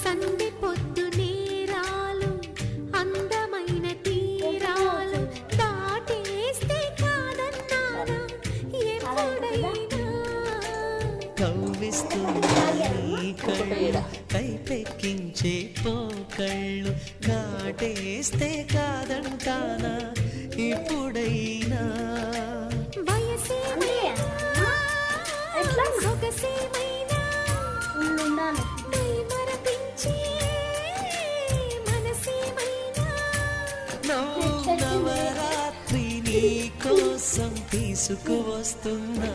సంధి పొద్దు నేరాలు అందమైన తీరాలు దాటేస్తే కాదన్నానా ఎప్పుడైనా కవ్విస్తున్నా నీ కళ్ళు కైపెక్కించే పోకళ్ళు కాటేస్తే కాదంటానా ఇప్పుడైనా సొగసేమైనా మరపించే మనసేమైనా నవరాత్రి నీ కోసం తీసుకువస్తున్నా